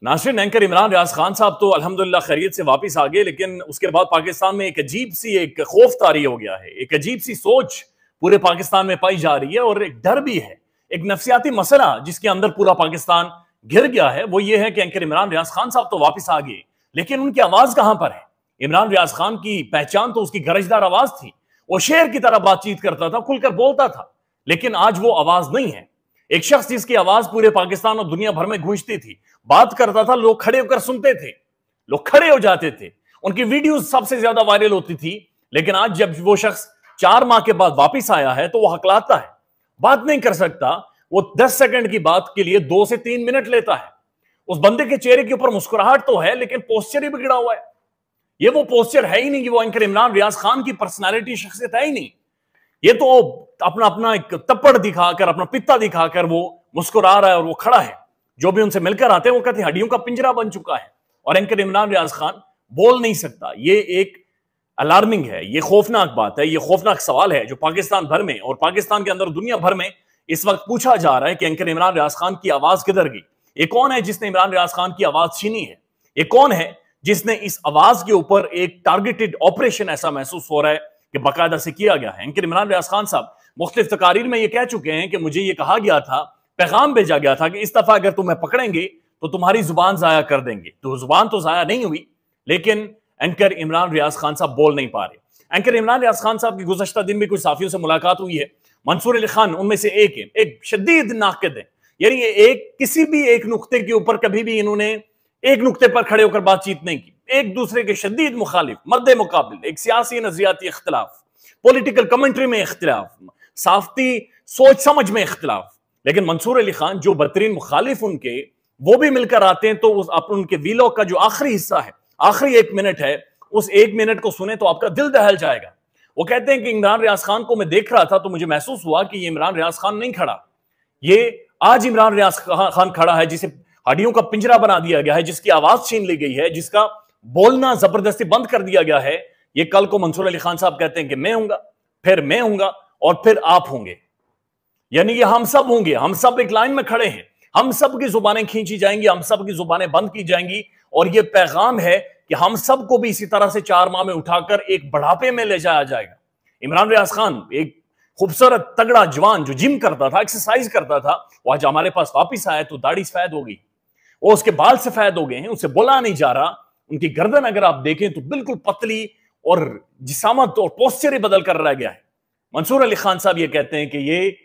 नाज़रीन, एंकर इमरान रियाज खान साहब तो अल्हम्दुलिल्लाह खैरियत से वापस आ गए, लेकिन उसके बाद पाकिस्तान में एक अजीब सी एक खौफ तारी हो गया है। एक अजीब सी सोच पूरे पाकिस्तान में पाई जा रही है और एक डर भी है, एक नफसियाती मसला जिसके अंदर पूरा पाकिस्तान घिर गया है। वो ये है कि एंकर इमरान रियाज खान साहब तो वापस आ गए, लेकिन उनकी आवाज कहां पर है? इमरान रियाज खान की पहचान तो उसकी गरजदार आवाज थी। वो शेर की तरह बातचीत करता था, खुलकर बोलता था, लेकिन आज वो आवाज नहीं है। एक शख्स जिसकी आवाज पूरे पाकिस्तान और दुनिया भर में गूंजती थी, बात करता था, लोग खड़े होकर सुनते थे, लोग खड़े हो जाते थे, उनकी वीडियोस सबसे ज्यादा वायरल होती थी। लेकिन आज जब वो शख्स 4 माह के बाद वापस आया है तो वो हकलाता है, बात नहीं कर सकता। वो 10 सेकंड की बात के लिए 2 से 3 मिनट लेता है। उस बंदे के चेहरे के ऊपर मुस्कुराहट तो है, लेकिन पोस्चर ही बिगड़ा हुआ है। ये वो पोस्चर है ही नहीं कि वो एंकर इमरान रियाज खान की पर्सनालिटी, शख्सियत है ही नहीं। ये तो अपना अपना एक तप्पड़ दिखाकर, अपना पित्ता दिखाकर वो मुस्कुरा रहा है और वो खड़ा है। जो भी उनसे मिलकर आते हैं वो कहते हैं हड्डियों का पिंजरा बन चुका है और एंकर इमरान रियाज खान बोल नहीं सकता। ये एक अलार्मिंग है, ये खौफनाक बात है, ये खौफनाक सवाल है जो पाकिस्तान भर में और पाकिस्तान के अंदर दुनिया भर में इस वक्त पूछा जा रहा है कि एंकर इमरान रियाज खान की आवाज किधर गई? ये कौन है जिसने इमरान रियाज खान की आवाज छीनी है? ये कौन है जिसने इस आवाज के ऊपर एक टारगेटेड ऑपरेशन ऐसा महसूस हो रहा है कि बाकायदा से किया गया है? एंकर इमरान रियाज खान साहब मुख्तलिफ तकारीर में ये कह चुके हैं कि मुझे ये कहा गया था, पैगाम भेजा गया था कि इस दफा अगर तुम्हें पकड़ेंगे तो तुम्हारी जुबान जाया कर देंगे। तो जुबान तो जाया नहीं हुई, लेकिन एंकर इमरान रियाज खान साहब बोल नहीं पा रहे। एंकर इमरान रियाज खान साहब की गुज़श्ता दिन भी कुछ साथियों से मुलाकात हुई है। मंसूर अली खान उनमें से एक है, एक शदीद नाक़िद है। यानी ये एक किसी भी एक नुक्ते के ऊपर कभी भी इन्होंने एक नुक्ते पर खड़े होकर बातचीत नहीं की। एक दूसरे के शदीद मुखालिफ, मद्दे मुकाबिल, एक सियासी नजरियाती इख्तिलाफ, पॉलिटिकल कमेंट्री में इख्तिलाफ, साफ्ती सोच समझ में इख्तिलाफ। लेकिन मंसूर अली खान जो बदतरीन मुखालिफ उनके, वो भी मिलकर आते हैं तो उनके वीलॉग का जो आखिरी हिस्सा है, आखिरी 1 मिनट है, उस 1 मिनट को सुने तो आपका दिल दहल जाएगा। वो कहते हैं कि इमरान रियाज खान को मैं देख रहा था तो मुझे महसूस हुआ कि ये इमरान रियाज खान नहीं खड़ा, ये आज इमरान रियाज खान खड़ा है जिसे हड्डियों का पिंजरा बना दिया गया है, जिसकी आवाज छीन ली गई है, जिसका बोलना जबरदस्ती बंद कर दिया गया है। ये कल को मंसूर अली खान साहब कहते हैं कि मैं हूंगा, फिर मैं हूंगा और फिर आप होंगे। यानी कि हम सब होंगे, हम सब एक लाइन में खड़े हैं, हम सब की जुबानें खींची जाएंगी, हम सब की जुबानें बंद की जाएंगी। और ये पैगाम है कि हम सबको भी इसी तरह से 4 माह में उठाकर एक बढ़ापे में ले जाया जाएगा। इमरान रियाज खान एक खूबसूरत तगड़ा जवान जो जिम करता था, एक्सरसाइज करता था, वो आज हमारे पास वापिस आया तो दाढ़ी सफेद हो गई, वो उसके बाल सफेद हो गए हैं, उससे बोला नहीं जा रहा। उनकी गर्दन अगर आप देखें तो बिल्कुल पतली और जिसामत और पोस्चर ही बदल कर रह गया है। मंसूर अली खान साहब ये कहते हैं कि ये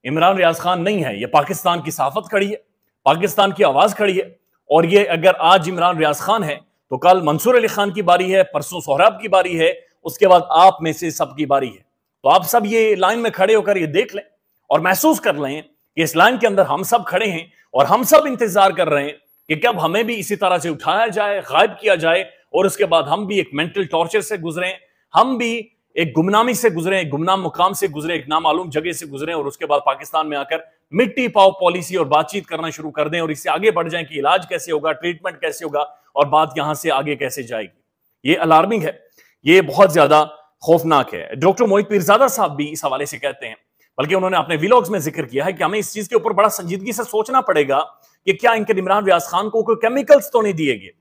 इमरान रियाज खान नहीं है, ये पाकिस्तान की साफत खड़ी है, पाकिस्तान की आवाज खड़ी है। और ये अगर आज इमरान रियाज खान है तो कल मंसूर अली खान की बारी है, परसों सोहराब की बारी है, उसके बाद आप में से सबकी बारी है। तो आप सब ये लाइन में खड़े होकर ये देख लें और महसूस कर लें कि इस लाइन के अंदर हम सब खड़े हैं और हम सब इंतजार कर रहे हैं कि कब हमें भी इसी तरह से उठाया जाए, गायब किया जाए और उसके बाद हम भी एक मेंटल टॉर्चर से गुजरें, हम भी एक गुमनामी से गुजरें, एक गुमनाम मुकाम से गुजरें, एक नामालूम जगह से गुजरें और उसके बाद पाकिस्तान में आकर मिट्टी पाव पॉलिसी और बातचीत करना शुरू कर दें और इससे आगे बढ़ जाएं कि इलाज कैसे होगा, ट्रीटमेंट कैसे होगा और बात यहां से आगे कैसे जाएगी। ये अलार्मिंग है, ये बहुत ज्यादा खौफनाक है। डॉक्टर मोहित पीरजादा साहब भी इस हवाले से कहते हैं, बल्कि उन्होंने अपने व्लॉग्स में जिक्र किया है कि हमें इस चीज के ऊपर बड़ा संजीदगी से सोचना पड़ेगा कि क्या इनके इमरान रियाज खान को कोई केमिकल्स तो नहीं दिए गए,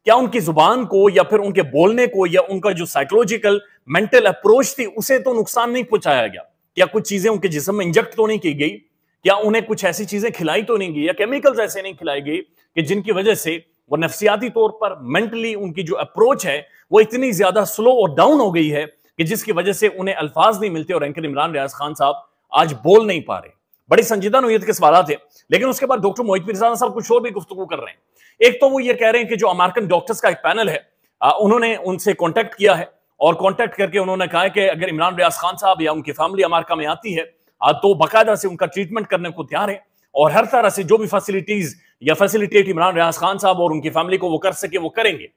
क्या उनकी जुबान को या फिर उनके बोलने को या उनका जो साइकोलॉजिकल मेंटल अप्रोच थी उसे तो नुकसान नहीं पहुंचाया गया, क्या कुछ चीजें उनके जिस्म में इंजेक्ट तो नहीं की गई, क्या उन्हें कुछ ऐसी चीजें खिलाई तो नहीं गई या केमिकल्स ऐसे नहीं खिलाई गई कि जिनकी वजह से वो नफसियाती तौर पर मेंटली उनकी जो अप्रोच है वो इतनी ज्यादा स्लो और डाउन हो गई है कि जिसकी वजह से उन्हें अल्फाज नहीं मिलते और एंकर इमरान रियाज खान साहब आज बोल नहीं पा रहे। बड़ी संजीदा नोयत के सवाल थे। लेकिन उसके बाद डॉक्टर मोहित पीरजादा साहब कुछ और भी गुफ्तगू कर रहे हैं। एक तो वो ये कह रहे हैं कि जो अमेरिकन डॉक्टर्स का एक पैनल है, उन्होंने उनसे कांटेक्ट किया है और कांटेक्ट करके उन्होंने कहा है कि अगर इमरान रियाज खान साहब या उनकी फैमिली अमेरिका में आती है तो बाकायदा से उनका ट्रीटमेंट करने को तैयार है और हर तरह से जो भी फैसिलिटीज या फैसिलिटेट इमरान रियाज खान साहब और उनकी फैमिली को वो कर सके वो करेंगे।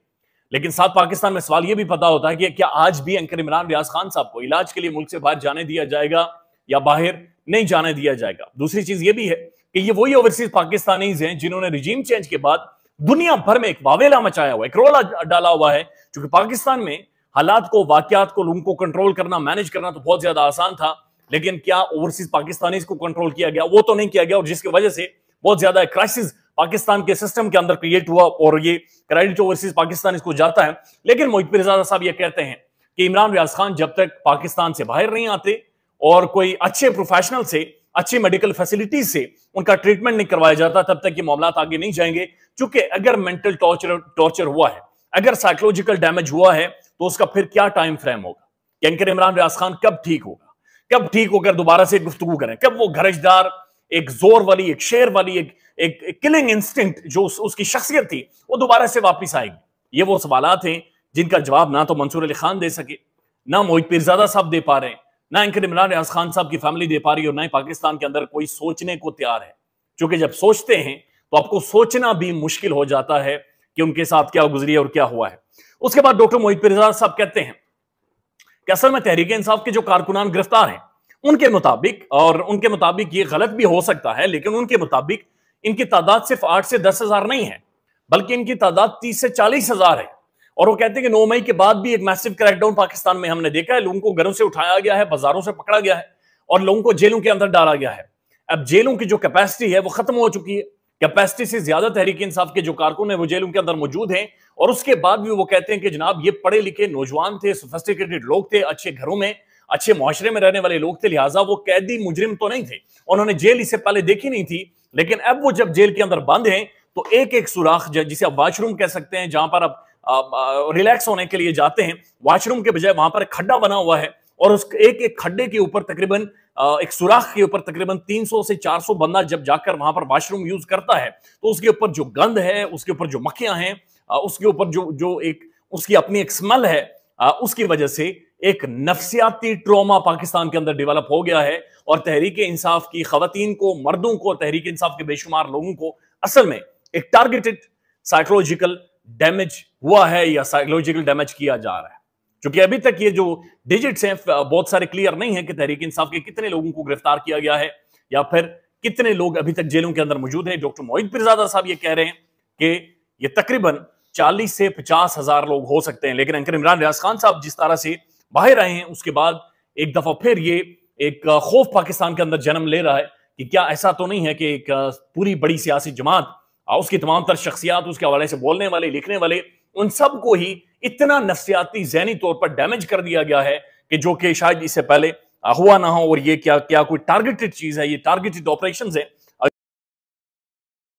लेकिन साथ पाकिस्तान में सवाल ये भी पता होता है कि क्या आज भी एंकर इमरान रियाज खान साहब को इलाज के लिए मुल्क से बाहर जाने दिया जाएगा या बाहर नहीं जाने दिया जाएगा। दूसरी चीज ये भी है कि ये वही ओवरसीज पाकिस्तानीज हैं जिन्होंने रिजीम चेंज के बाद दुनिया भर में एक वावेला मचाया हुआ है, एक रोला डाला हुआ है, क्योंकि पाकिस्तान में हालात को, वाकयात को, लोगों को कंट्रोल करना, मैनेज करना तो बहुत ज्यादा आसान था। लेकिन क्या ओवरसीज पाकिस्तानीज को कंट्रोल किया गया? वो तो नहीं किया गया और जिसकी वजह से बहुत ज्यादा क्राइसिस پاکستان کے سسٹم کے اندر کریٹ ہوا اور یہ کریڈٹ اوورسیز پاکستان اس کو جاتا ہے. لیکن محیط پیرزادہ صاحب یہ کہتے ہیں کہ عمران ریاض خان جب تک پاکستان سے باہر نہیں آتے اور کوئی اچھے پروفیشنل سے, اچھی میڈیکل فیسلٹیز سے ان کا ٹریٹمنٹ نہیں کروایا جاتا, تب تک یہ معاملات آگے نہیں جائیں گے. چونکہ اگر مینٹل ٹارچر ہوا ہے, اگر سائیکولوجیکل ڈیمیج ہوا ہے, تو اس کا پھر کیا ٹائم فریم ہوگا کہ اینکر عمران ریاض خان کب ٹھیک ہوگا, کب ٹھیک ہو کر دوبارہ سے گفتگو کریں, کب وہ گھرجدار, ایک زور والی, ایک شیر والی, ایک کلنگ انسٹنکٹ جو اس کی شخصیت تھی وہ دوبارہ سے واپس آئے گی. یہ وہ سوالات ہیں جن کا جواب نہ تو منصور علی خان دے سکے, نہ محیط پیرزادہ صاحب دے پا رہے ہیں, نہ اینکر عمران ریاض خان صاحب کی فیملی دے پا رہی ہے, اور نہ ہی پاکستان کے اندر کوئی سوچنے کو تیار ہے. چونکہ جب سوچتے ہیں تو آپ کو سوچنا بھی مشکل ہو جاتا ہے کہ ان کے ساتھ کیا گزری ہے اور کیا ہوا ہے. اس کے بعد ڈاکٹر محیط پیرزادہ صاحب کہتے ہیں کہ اصل میں تحریک انصاف کے جو کارکنان گرفتار ہیں ان کے مطابق, اور ان کے مطابق یہ غلط بھی ہو سکتا ہے, لیکن ان کے مطابق ان کی تعداد صرف 8 سے 10 ہزار نہیں ہے, بلکہ ان کی تعداد 30 سے 40 ہزار ہے. اور وہ کہتے ہیں کہ 9 مئی کے بعد بھی ایک میسو کریک ڈاؤن پاکستان میں ہم نے دیکھا ہے. لوگوں کو گھروں سے اٹھایا گیا ہے, بازاروں سے پکڑا گیا ہے, اور لوگوں کو جیلوں کے اندر ڈالا گیا ہے. اب جیلوں کی جو کیپیسٹی ہے وہ ختم ہو چکی ہے. کیپیسٹی سے زیادہ تحریک انصاف کے جو کارکن ہیں وہ جیلوں کے اندر موجود ہیں, اور اس کے بعد بھی وہ کہتے ہیں کہ جناب یہ پڑھے لکھے نوجوان تھے, سوفسٹیکیٹڈ لوگ تھے, اچھے گھروں میں, اچھے معاشرے میں رہنے والے لوگ تھے, لہٰذا وہ قیدی مجرم تو نہیں تھے, انہوں نے جیل اس سے پہلے دیکھی نہیں تھی. لیکن اب وہ جب جیل کے اندر بند ہیں تو ایک ایک سوراخ, جسے آپ واش روم کہہ سکتے ہیں, جہاں پر آپ ریلیکس ہونے کے لیے جاتے ہیں, واش روم کے بجائے وہاں پر ایک کھڈا بنا ہوا ہے, اور اس ایک ایک کھڈے کے اوپر تقریباً ایک سوراخ کے اوپر تقریباً 300 سے 400 بندہ جب جا کر وہاں پر واش روم یوز کرتا ہے تو اس کے اوپر جو گند ہے, اس کے اوپر جو مکھیاں ہیں, اس کے اوپر جو ایک اس کی اپنی ایک سمیل ہے, اس کی وجہ سے ایک نفسیاتی ٹراما پاکستان کے اندر ڈیولپ ہو گیا ہے. اور تحریک انصاف کی خواتین کو, مردوں کو, تحریک انصاف کے بے شمار لوگوں کو اصل میں ایک ٹارگیٹڈ سائیکولوجیکل ڈیمیج ہوا ہے یا سائیکولوجیکل ڈیمیج کیا جا رہا ہے. چونکہ ابھی تک یہ جو ڈیجٹس ہیں بہت سارے کلیئر نہیں ہیں کہ تحریک انصاف کے کتنے لوگوں کو گرفتار کیا گیا ہے یا پھر کتنے لوگ ابھی تک جیلوں کے اندر موجود ہیں. ڈاکٹر محیط پیرزادہ صاحب یہ کہہ رہے ہیں کہ یہ تقریباً 40 سے 50 ہزار لوگ ہو سکتے ہیں. لیکن اینکر عمران ریاض خان صاحب جس طرح سے باہر آئے ہیں, اس کے بعد ایک دفعہ پھر یہ ایک خوف پاکستان کے اندر جنم لے رہا ہے کہ کیا ایسا تو نہیں ہے کہ ایک پوری بڑی سیاسی جماعت, اس کی تمام تر شخصیات, اس کے حوالے سے بولنے والے, لکھنے والے, ان سب کو ہی اتنا نفسیاتی ذہنی طور پر ڈیمیج کر دیا گیا ہے کہ جو کہ شاید اس سے پہلے ہوا نہ ہو. اور یہ کیا کوئی ٹارگیٹڈ چیز ہے, یہ ٹارگیٹڈ آپریشنز ہیں